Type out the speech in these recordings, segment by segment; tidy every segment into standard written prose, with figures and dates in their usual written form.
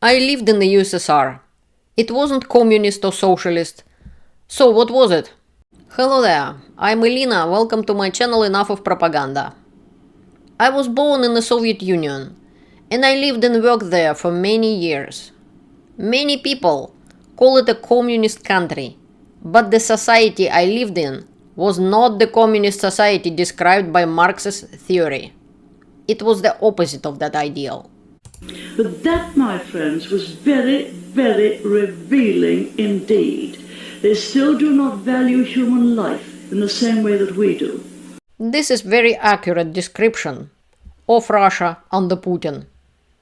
I lived in the USSR. It wasn't communist or socialist. So what was it? Hello there, I'm Elena, welcome to my channel Enough of Propaganda. I was born in the Soviet Union, and I lived and worked there for many years. Many people call it a communist country, but the society I lived in was not the communist society described by Marx's theory. It was the opposite of that ideal. But that, my friends, was very, very revealing indeed. They still do not value human life in the same way that we do. This is very accurate description of Russia under Putin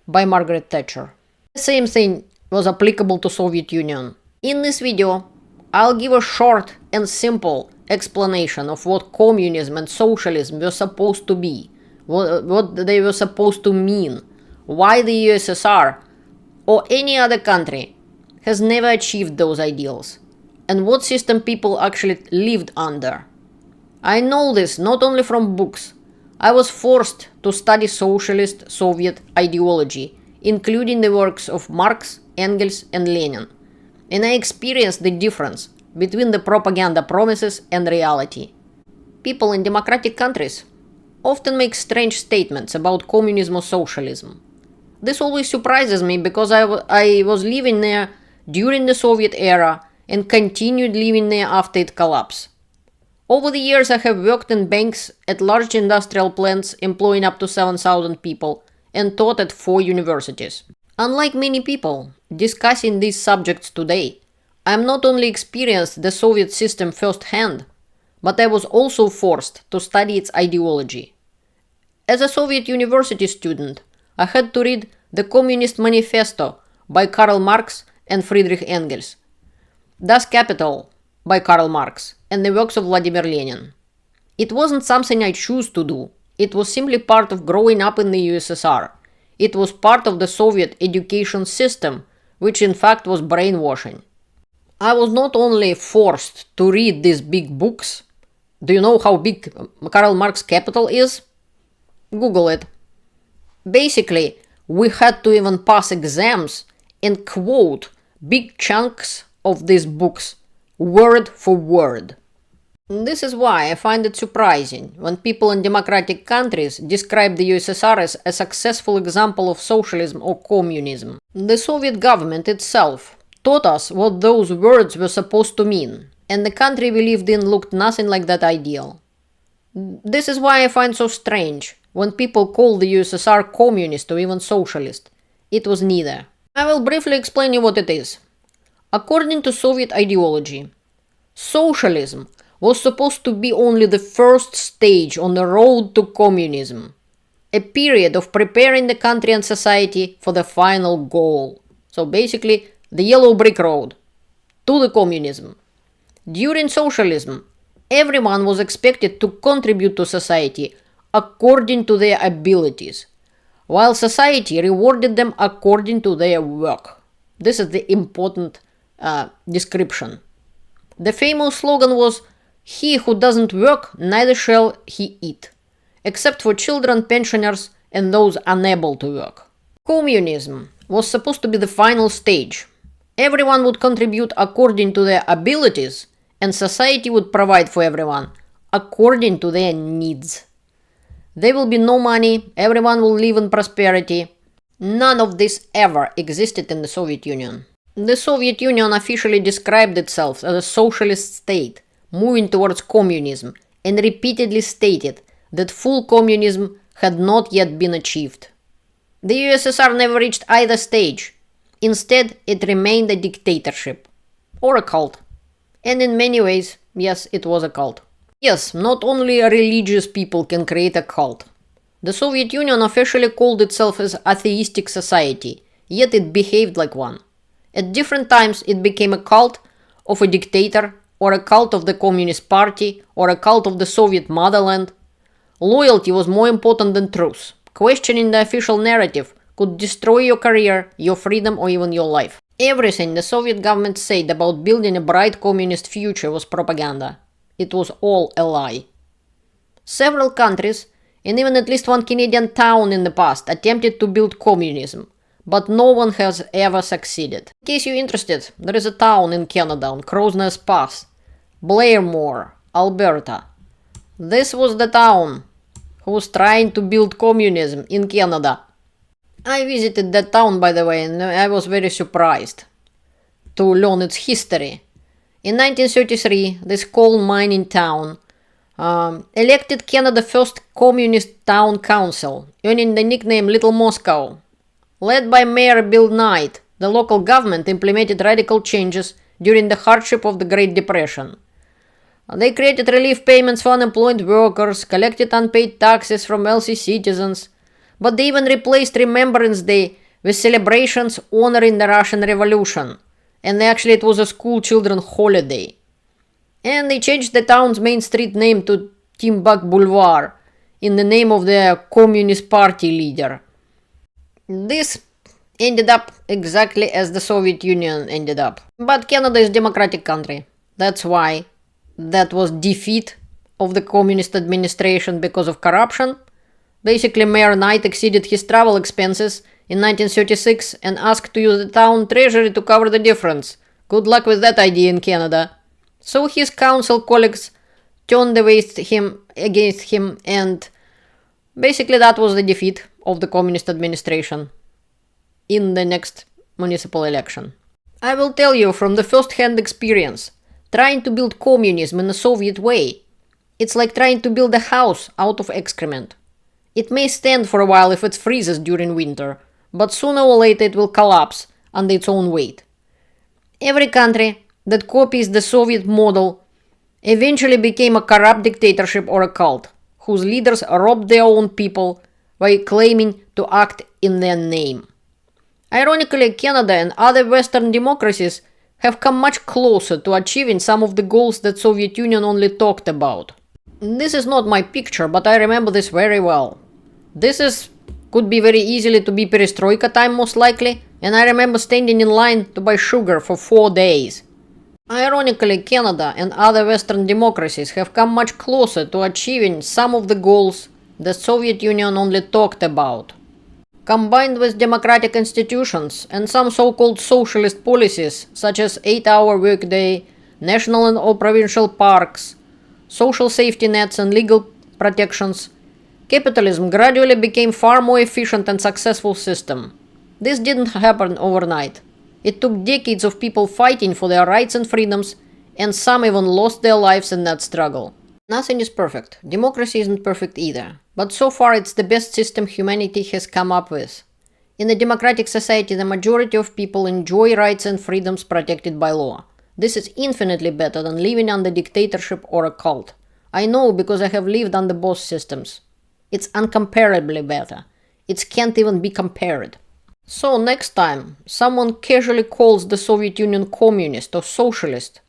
by Margaret Thatcher. The same thing was applicable to Soviet Union. In this video, I'll give a short and simple explanation of what communism and socialism were supposed to be, what they were supposed to mean, why the USSR or any other country has never achieved those ideals, and what system people actually lived under. I know this not only from books. I was forced to study socialist Soviet ideology, including the works of Marx, Engels, and Lenin, and I experienced the difference between the propaganda promises and reality. People in democratic countries often make strange statements about communism or socialism. This always surprises me because I was living there during the Soviet era and continued living there after it collapsed. Over the years, I have worked in banks, at large industrial plants employing up to 7,000 people, and taught at 4 universities. Unlike many people discussing these subjects today, I am not only experienced the Soviet system firsthand, but I was also forced to study its ideology. As a Soviet university student, I had to read the Communist Manifesto by Karl Marx and Friedrich Engels, Das Kapital by Karl Marx, and the works of Vladimir Lenin. It wasn't something I chose to do. It was simply part of growing up in the USSR. It was part of the Soviet education system, which in fact was brainwashing. I was not only forced to read these big books. Do you know how big Karl Marx Capital is? Google it. Basically, we had to even pass exams and quote big chunks of these books, word for word. This is why I find it surprising when people in democratic countries describe the USSR as a successful example of socialism or communism. The Soviet government itself taught us what those words were supposed to mean, and the country we lived in looked nothing like that ideal. This is why I find so strange when people call the USSR communist or even socialist. It was neither. I will briefly explain you what it is. According to Soviet ideology, socialism was supposed to be only the first stage on the road to communism, a period of preparing the country and society for the final goal. So basically, the yellow brick road to the communism. During socialism, everyone was expected to contribute to society according to their abilities, while society rewarded them according to their work. This is the important description. The famous slogan was, "He who doesn't work, neither shall he eat," except for children, pensioners, and those unable to work. Communism was supposed to be the final stage. Everyone would contribute according to their abilities, and society would provide for everyone according to their needs. There will be no money, everyone will live in prosperity. None of this ever existed in the Soviet Union. The Soviet Union officially described itself as a socialist state, moving towards communism, and repeatedly stated that full communism had not yet been achieved. The USSR never reached either stage. Instead, it remained a dictatorship, or a cult. And in many ways, yes, it was a cult. Yes, not only religious people can create a cult. The Soviet Union officially called itself as atheistic society, yet it behaved like one. At different times, it became a cult of a dictator, or a cult of the Communist Party, or a cult of the Soviet motherland. Loyalty was more important than truth. Questioning the official narrative could destroy your career, your freedom, or even your life. Everything the Soviet government said about building a bright communist future was propaganda. It was all a lie. Several countries, and even at least one Canadian town in the past, attempted to build communism, but no one has ever succeeded. In case you're interested, there is a town in Canada on Crowsnest Pass, Blairmore, Alberta. This was the town who was trying to build communism in Canada. I visited that town, by the way, and I was very surprised to learn its history. In 1933, this coal mining town elected Canada's first communist town council, earning the nickname Little Moscow. Led by Mayor Bill Knight, the local government implemented radical changes during the hardship of the Great Depression. They created relief payments for unemployed workers, collected unpaid taxes from wealthy citizens, but they even replaced Remembrance Day with celebrations honoring the Russian Revolution. And actually it was a school children holiday. And they changed the town's main street name to Timbuk Boulevard in the name of the Communist Party leader. This ended up exactly as the Soviet Union ended up. But Canada is a democratic country. That's why that was defeat of the communist administration because of corruption. Basically, Mayor Knight exceeded his travel expenses in 1936 and asked to use the town treasury to cover the difference. Good luck with that idea in Canada. So his council colleagues turned against him, and basically that was the defeat of the communist administration in the next municipal election. I will tell you from the first-hand experience, trying to build communism in the Soviet way, it's like trying to build a house out of excrement. It may stand for a while if it freezes during winter, but sooner or later it will collapse under its own weight. Every country that copies the Soviet model eventually became a corrupt dictatorship or a cult, whose leaders robbed their own people by claiming to act in their name. Ironically, Canada and other Western democracies have come much closer to achieving some of the goals that Soviet Union only talked about. This is not my picture, but I remember this very well. Could be very easily to be perestroika time most likely, and I remember standing in line to buy sugar for 4 days. Ironically, Canada and other Western democracies have come much closer to achieving some of the goals the Soviet Union only talked about. Combined with democratic institutions and some so-called socialist policies such as 8-hour workday, national and or provincial parks, social safety nets and legal protections, capitalism gradually became far more efficient and successful system. This didn't happen overnight. It took decades of people fighting for their rights and freedoms, and some even lost their lives in that struggle. Nothing is perfect. Democracy isn't perfect either. But so far it's the best system humanity has come up with. In a democratic society, the majority of people enjoy rights and freedoms protected by law. This is infinitely better than living under dictatorship or a cult. I know because I have lived under both systems. It's incomparably better. It can't even be compared. So next time someone casually calls the Soviet Union communist or socialist,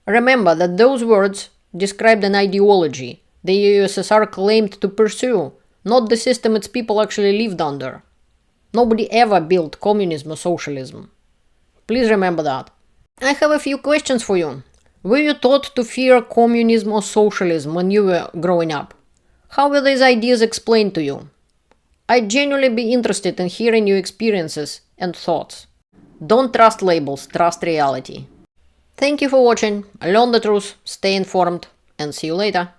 remember that those words described an ideology the USSR claimed to pursue, not the system its people actually lived under. Nobody ever built communism or socialism. Please remember that. I have a few questions for you. Were you taught to fear communism or socialism when you were growing up? How were these ideas explained to you? I'd genuinely be interested in hearing your experiences and thoughts. Don't trust labels, trust reality. Thank you for watching. Learn the truth, stay informed, and see you later.